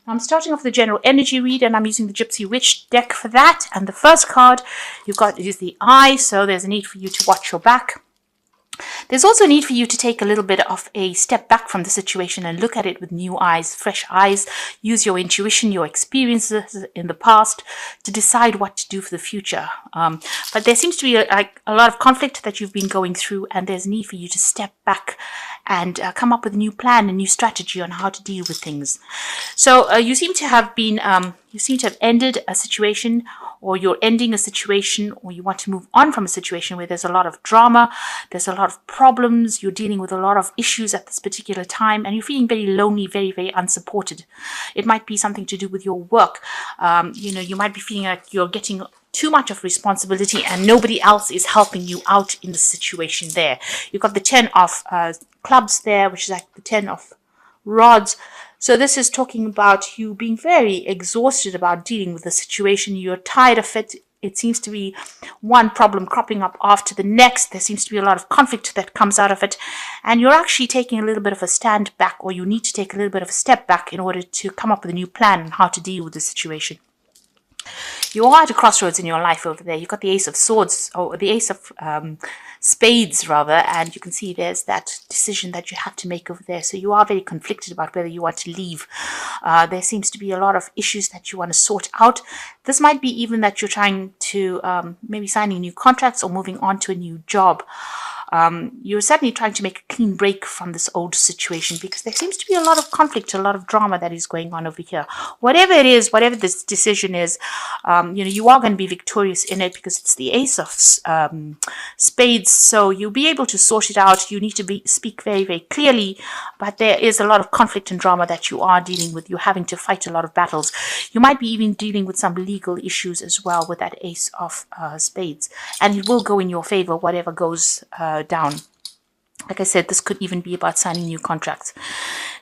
I'm starting off the general energy read, and I'm using the Gypsy Witch deck for that. And the first card you've got is the Eye, so there's a need for you to watch your back. There's also a need for you to take a little bit of a step back from the situation and look at it with new eyes, fresh eyes. Use your intuition, your experiences in the past to decide what to do for the future. But there seems to be a lot of conflict that you've been going through, and there's a need for you to step back and come up with a new plan, a new strategy on how to deal with things. So you seem to have been, you seem to have ended a situation, or you're ending a situation, or you want to move on from a situation where there's a lot of drama, there's a lot of problems, you're dealing with a lot of issues at this particular time, and you're feeling very lonely, very, very unsupported. It might be something to do with your work. You might be feeling like you're getting too much of responsibility and nobody else is helping you out in the situation there. You've got the 10 of clubs there, which is like the 10 of rods. So this is talking about you being very exhausted about dealing with the situation. You're tired of it. It seems to be one problem cropping up after the next. There seems to be a lot of conflict that comes out of it. And you're actually taking a little bit of a stand back, or you need to take a little bit of a step back in order to come up with a new plan on how to deal with the situation. You are at a crossroads in your life over there. You've got the Ace of Swords, or the Ace of Spades, rather, and you can see there's that decision that you have to make over there. So you are very conflicted about whether you want to leave. There seems to be a lot of issues that you want to sort out. This might be even that you're trying to maybe signing new contracts or moving on to a new job. You're certainly trying to make a clean break from this old situation, because there seems to be a lot of conflict, a lot of drama that is going on over here. Whatever it is, whatever this decision is, you are going to be victorious in it, because it's the Ace of Spades. So you'll be able to sort it out. You need to speak very, very clearly, but there is a lot of conflict and drama that you are dealing with. You're having to fight a lot of battles. You might be even dealing with some legal issues as well with that Ace of Spades, and it will go in your favor, whatever goes down. Like I said, this could even be about signing new contracts.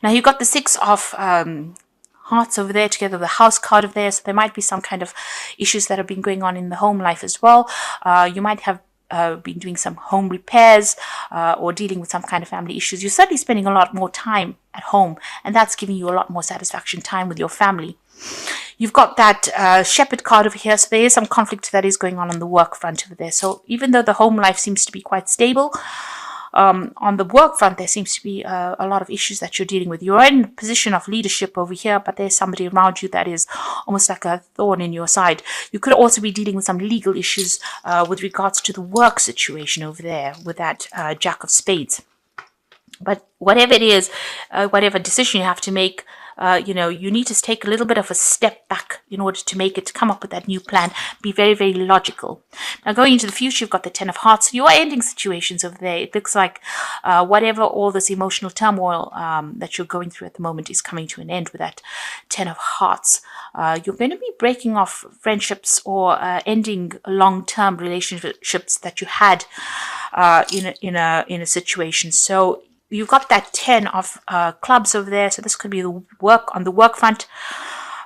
Now you've got the 6 of Hearts over there, together with the House card over there. So there might be some kind of issues that have been going on in the home life as well. You might have been doing some home repairs or dealing with some kind of family issues. You're certainly spending a lot more time at home, and that's giving you a lot more satisfaction, time with your family. You've got that Shepherd card over here, so there is some conflict that is going on the work front over there. So even though the home life seems to be quite stable, on the work front, there seems to be a lot of issues that you're dealing with. You're in a position of leadership over here, but there's somebody around you that is almost like a thorn in your side. You could also be dealing with some legal issues with regards to the work situation over there with that Jack of Spades. But whatever it is, whatever decision you have to make, you need to take a little bit of a step back in order to make it, to come up with that new plan. Be very, very logical. Now, going into the future, you've got the 10 of Hearts. You are ending situations over there. It looks like whatever all this emotional turmoil that you're going through at the moment is coming to an end with that 10 of Hearts. You're going to be breaking off friendships or ending long-term relationships that you had in a situation. So you've got that 10 of clubs over there. So this could be the work on the work front.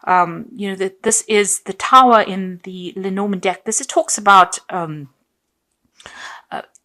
This is the Tower in the Lenormand deck. This talks about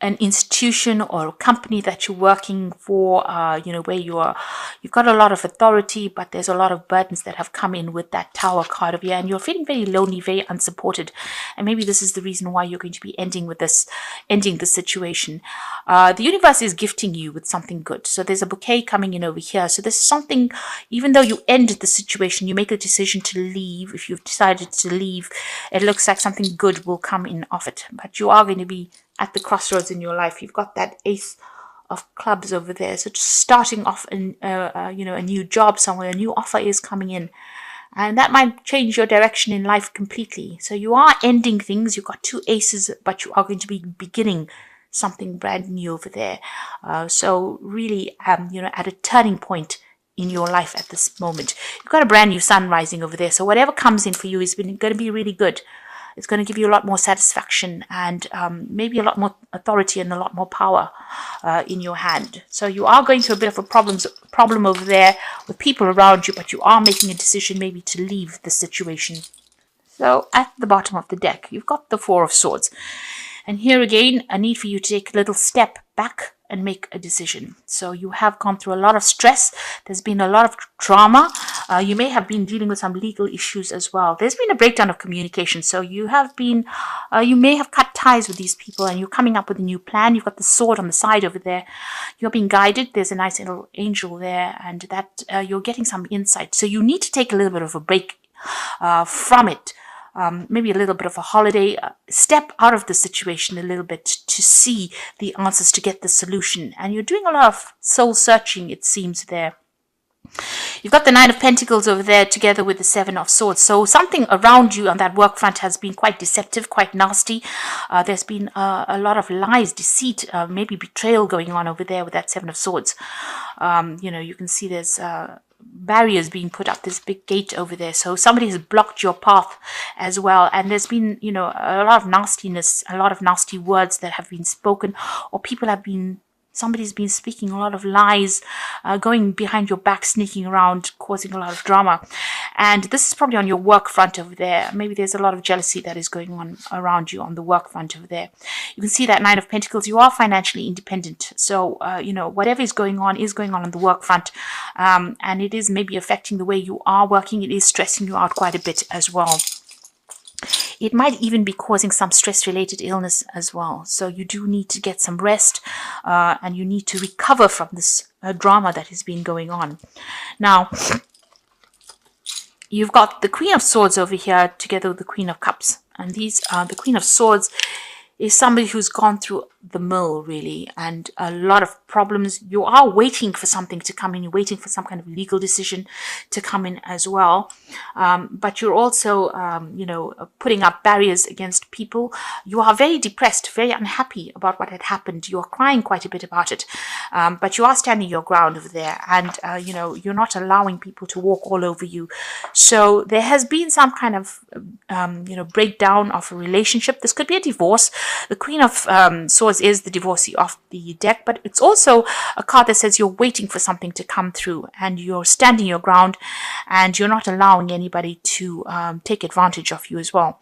an institution or a company that you're working for, where you've got a lot of authority, but there's a lot of burdens that have come in with that Tower card over here, and you're feeling very lonely, very unsupported. And maybe this is the reason why you're going to be ending the situation. The universe is gifting you with something good. So there's a bouquet coming in over here. So there's something, even though you end the situation, you make a decision to leave. If you've decided to leave, it looks like something good will come in of it. But you are going to be at the crossroads in your life. You've got that Ace of Clubs over there. So just starting off a new job somewhere, a new offer is coming in, and that might change your direction in life completely. So you are ending things. You've got 2 aces, but you are going to be beginning something brand new over there. So really, at a turning point in your life at this moment. You've got a brand new sun rising over there. So whatever comes in for you is going to be really good. It's going to give you a lot more satisfaction and maybe a lot more authority and a lot more power in your hand. So you are going through a bit of a problem over there with people around you, but you are making a decision maybe to leave the situation. So at the bottom of the deck, you've got the 4 of Swords. And here again, a need for you to take a little step back and make a decision. So you have gone through a lot of stress. There's been a lot of drama. You may have been dealing with some legal issues as well. There's been a breakdown of communication. So you have been, you may have cut ties with these people, and you're coming up with a new plan. You've got the sword on the side over there. You're being guided. There's a nice little angel there, and that you're getting some insight. So you need to take a little bit of a break from it. Maybe a little bit of a holiday, step out of the situation a little bit to see the answers, to get the solution. And you're doing a lot of soul searching, it seems, there. You've got the Nine of Pentacles over there together with the Seven of Swords. So something around you on that work front has been quite deceptive, quite nasty. There's been a lot of lies, deceit, maybe betrayal going on over there with that Seven of Swords. You can see there's barriers being put up, this big gate over there. So somebody has blocked your path as well. And there's been, a lot of nastiness, a lot of nasty words that have been spoken, or somebody's been speaking a lot of lies, going behind your back, sneaking around, causing a lot of drama. And this is probably on your work front over there. Maybe there's a lot of jealousy that is going on around you on the work front over there. You can see that Nine of Pentacles. You are financially independent. So, whatever is going on on the work front. And it is maybe affecting the way you are working. It is stressing you out quite a bit as well. It might even be causing some stress-related illness as well. So you do need to get some rest, and you need to recover from this drama that has been going on. Now, you've got the Queen of Swords over here together with the Queen of Cups. And the Queen of Swords is somebody who's gone through the mill, really, and a lot of problems. You are waiting for something to come in. You're waiting for some kind of legal decision to come in as well. But you're also, putting up barriers against people. You are very depressed, very unhappy about what had happened. You are crying quite a bit about it. But you are standing your ground over there, and, you're not allowing people to walk all over you. So there has been some kind of, breakdown of a relationship. This could be a divorce. The Queen of Swords is the divorcee of the deck, but it's also a card that says you're waiting for something to come through, and you're standing your ground, and you're not allowing anybody to take advantage of you as well.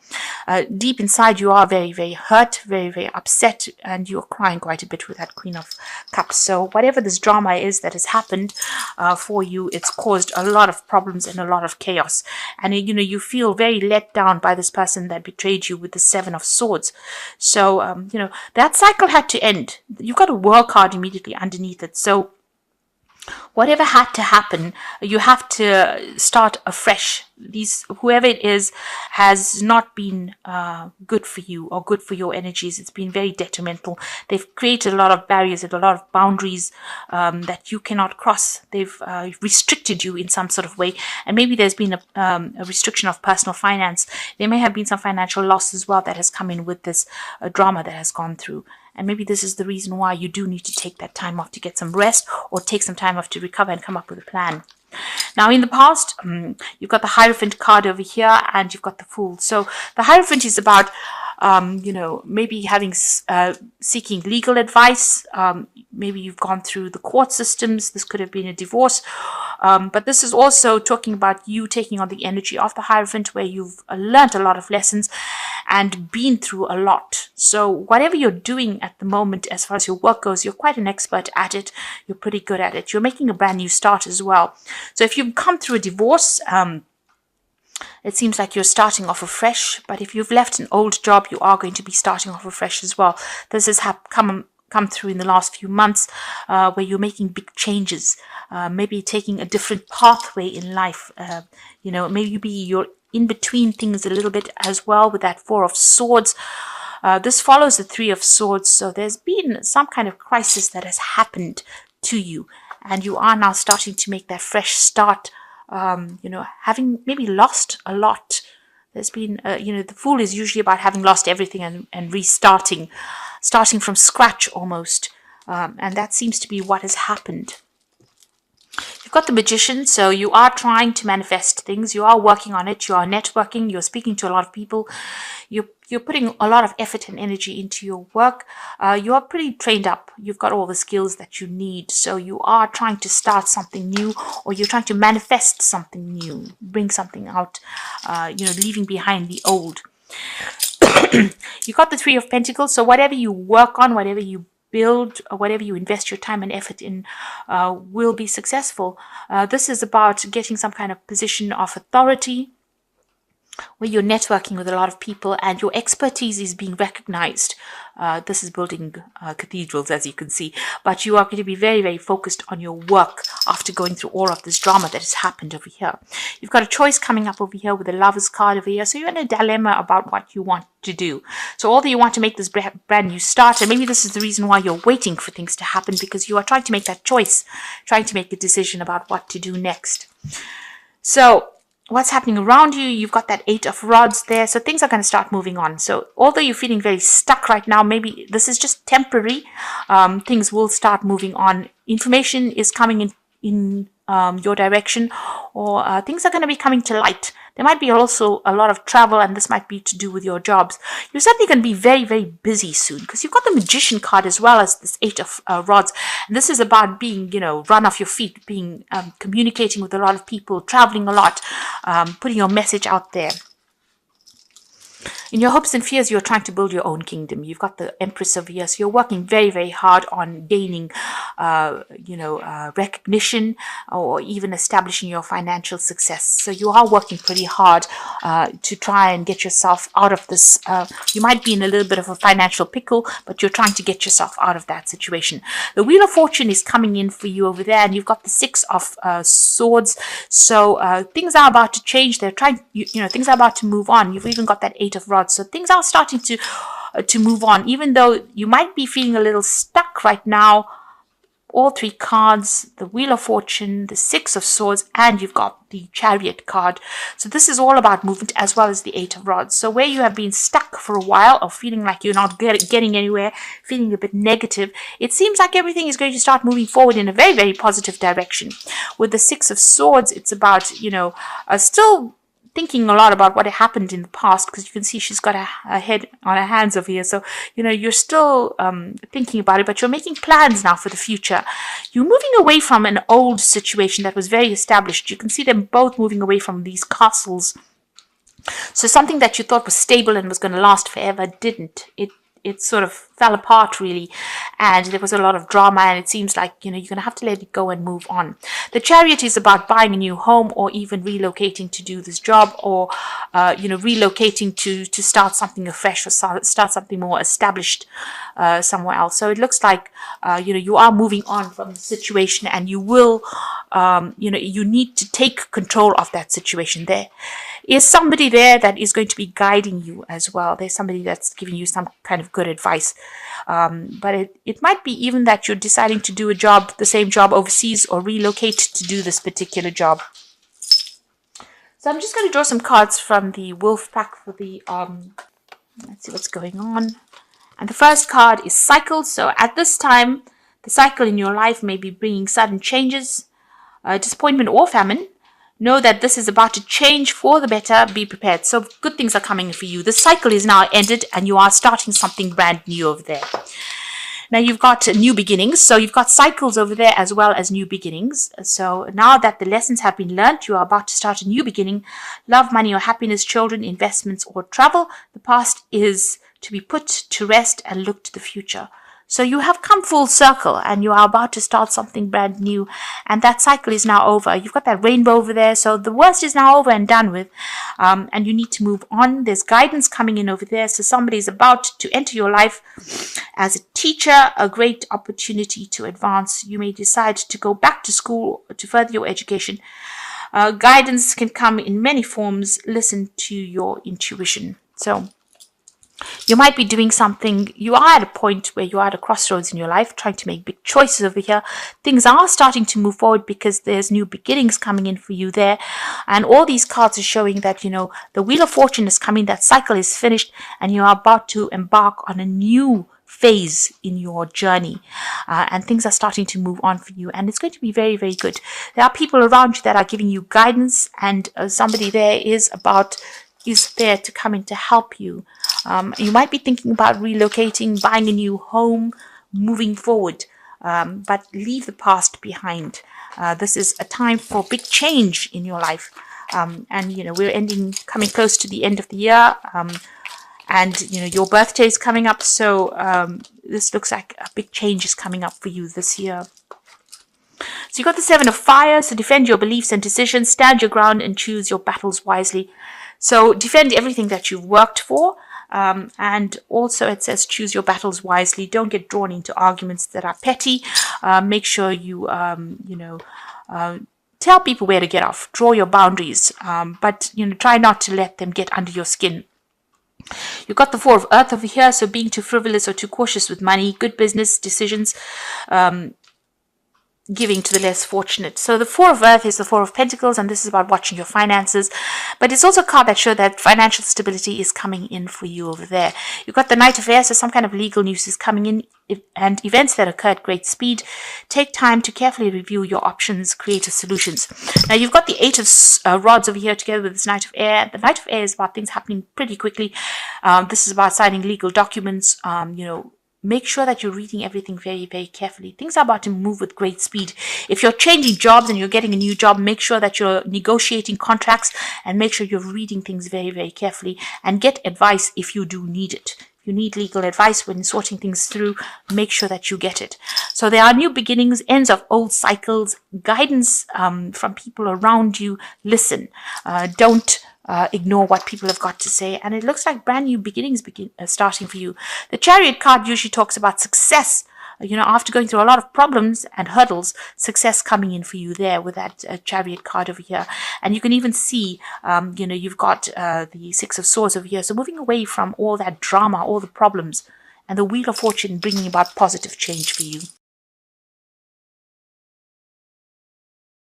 Deep inside, you are very, very hurt, very, very upset, and you're crying quite a bit with that Queen of Cups. So whatever this drama is that has happened for you, it's caused a lot of problems and a lot of chaos. And, you feel very let down by this person that betrayed you with the Seven of Swords. So, that cycle had to end. You've got a World card immediately underneath it. So whatever had to happen, you have to start afresh. Whoever it is has not been good for you or good for your energies. It's been very detrimental. They've created a lot of barriers and a lot of boundaries that you cannot cross. They've restricted you in some sort of way. And maybe there's been a restriction of personal finance. There may have been some financial loss as well that has come in with this drama that has gone through. And maybe this is the reason why you do need to take that time off to get some rest, or take some time off to recover and come up with a plan. Now, in the past, you've got the Hierophant card over here, and you've got the Fool. So the Hierophant is about, maybe seeking legal advice. Maybe you've gone through the court systems. This could have been a divorce. But this is also talking about you taking on the energy of the Hierophant, where you've learned a lot of lessons and been through a lot. So whatever you're doing at the moment, as far as your work goes, you're quite an expert at it. You're pretty good at it. You're making a brand new start as well. So if you've come through a divorce, it seems like you're starting off afresh. But if you've left an old job, you are going to be starting off afresh as well. This has come through in the last few months, where you're making big changes, maybe taking a different pathway in life. Maybe you're in between things a little bit as well with that Four of Swords. This follows the Three of Swords. So there's been some kind of crisis that has happened to you, and you are now starting to make that fresh start, having maybe lost a lot. There's been, the Fool is usually about having lost everything and restarting, starting from scratch almost. And that seems to be what has happened. You've got the Magician, so you are trying to manifest things. You are working on it. You are networking. You're speaking to a lot of people. You're putting a lot of effort and energy into your work. You are pretty trained up. You've got all the skills that you need. So you are trying to start something new, or you're trying to manifest something new, bring something out, leaving behind the old. You got the Three of Pentacles. So whatever you work on, whatever you build, or whatever you invest your time and effort in, will be successful. This is about getting some kind of position of authority, where you're networking with a lot of people and your expertise is being recognized. This is building cathedrals, as you can see, but you are going to be very, very focused on your work after going through all of this drama that has happened over here. You've got a choice coming up over here with the Lovers card over here, so you're in a dilemma about what you want to do. So although you want to make this brand new start, and maybe this is the reason why you're waiting for things to happen, because you are trying to make that choice, trying to make a decision about what to do next. So what's happening around you? You've got that 8 of Rods there, so things are going to start moving on. So although you're feeling very stuck right now, maybe this is just temporary. Things will start moving on. Information is coming in your direction, or things are going to be coming to light. There might be also a lot of travel, and this might be to do with your jobs. You're certainly going to be very, very busy soon, because you've got the Magician card as well as this 8 of Rods. And this is about being, run off your feet, being communicating with a lot of people, traveling a lot, putting your message out there. In your hopes and fears, you're trying to build your own kingdom. You've got the Empress over here, so you're working very, very hard on gaining, recognition, or even establishing your financial success. So you are working pretty hard to try and get yourself out of this. You might be in a little bit of a financial pickle, but you're trying to get yourself out of that situation. The Wheel of Fortune is coming in for you over there, and you've got the 6 of Swords. So things are about to change. They're trying, things are about to move on. You've even got that 8 of Rods. So things are starting to move on, even though you might be feeling a little stuck right now. All 3 cards, the Wheel of Fortune, the 6 of Swords, and you've got the Chariot card. So this is all about movement, as well as the 8 of Rods. So where you have been stuck for a while, or feeling like you're not getting anywhere, feeling a bit negative, it seems like everything is going to start moving forward in a very, very positive direction. With the 6 of Swords, it's about, still thinking a lot about what happened in the past, because you can see she's got her head on her hands over here. So, you're still thinking about it, but you're making plans now for the future. You're moving away from an old situation that was very established. You can see them both moving away from these castles. So something that you thought was stable and was going to last forever didn't. It sort of fell apart, really, and there was a lot of drama, and it seems like, you're going to have to let it go and move on. The Chariot is about buying a new home, or even relocating to do this job, or, relocating to start something afresh, or start something more established somewhere else. So it looks like, you are moving on from the situation, and you will, you need to take control of that situation. There is somebody there that is going to be guiding you as well. There's somebody that's giving you some kind of good advice. But it might be even that you're deciding to do the same job overseas, or relocate to do this particular job. So I'm just going to draw some cards from the Wolf pack for the, let's see what's going on. And the first card is Cycle. So at this time, the cycle in your life may be bringing sudden changes, disappointment, or famine. Know that this is about to change for the better. Be prepared. So good things are coming for you. The cycle is now ended, and you are starting something brand new over there. Now you've got new beginnings. So you've got cycles over there as well as new beginnings. So now that the lessons have been learnt, you are about to start a new beginning. Love, money, or happiness, children, investments, or travel. The past is to be put to rest and look to the future. So you have come full circle, and you are about to start something brand new, and that cycle is now over. You've got that rainbow over there, so the worst is now over and done with, and you need to move on. There's guidance coming in over there, so somebody is about to enter your life as a teacher, a great opportunity to advance. You may decide to go back to school to further your education. Guidance can come in many forms. Listen to your intuition. So you might be doing something. You are at a point where you are at a crossroads in your life, trying to make big choices over here. Things are starting to move forward because there's new beginnings coming in for you there. And all these cards are showing that, the Wheel of Fortune is coming, that cycle is finished, and you are about to embark on a new phase in your journey, and things are starting to move on for you, and it's going to be very, very good. There are people around you that are giving you guidance, and somebody there is there to come in to help you. You might be thinking about relocating, buying a new home, moving forward, but leave the past behind. This is a time for big change in your life. And we're coming close to the end of the year. And, you know, your birthday is coming up. So this looks like a big change is coming up for you this year. So you got the Seven of Fire. So defend your beliefs and decisions, stand your ground and choose your battles wisely. So defend everything that you've worked for. And also it says choose your battles wisely. Don't get drawn into arguments that are petty. Make sure you, tell people where to get off. Draw your boundaries. But, you know, try not to let them get under your skin. You've got the Four of Earth over here. So being too frivolous or too cautious with money, good business decisions, giving to the less fortunate. So the Four of Earth is the Four of Pentacles, and this is about watching your finances. But it's also a card that shows that financial stability is coming in for you over there. You've got the Knight of Air, so some kind of legal news is coming in, and events that occur at great speed. Take time to carefully review your options, creative solutions. Now you've got the Eight of Rods over here together with this Knight of Air. The Knight of Air is about things happening pretty quickly. This is about signing legal documents, make sure that you're reading everything very, very carefully. Things are about to move with great speed. If you're changing jobs and you're getting a new job, make sure that you're negotiating contracts and make sure you're reading things very, very carefully, and get advice if you do need it. If you need legal advice when sorting things through, make sure that you get it. So there are new beginnings, ends of old cycles, guidance from people around you. Listen, don't ignore what people have got to say, and it looks like brand new beginnings starting for you. The Chariot card usually talks about success. After going through a lot of problems and hurdles, success coming in for you there with that Chariot card over here. And you can even see, you've got the Six of Swords over here. So moving away from all that drama, all the problems, and the Wheel of Fortune bringing about positive change for you.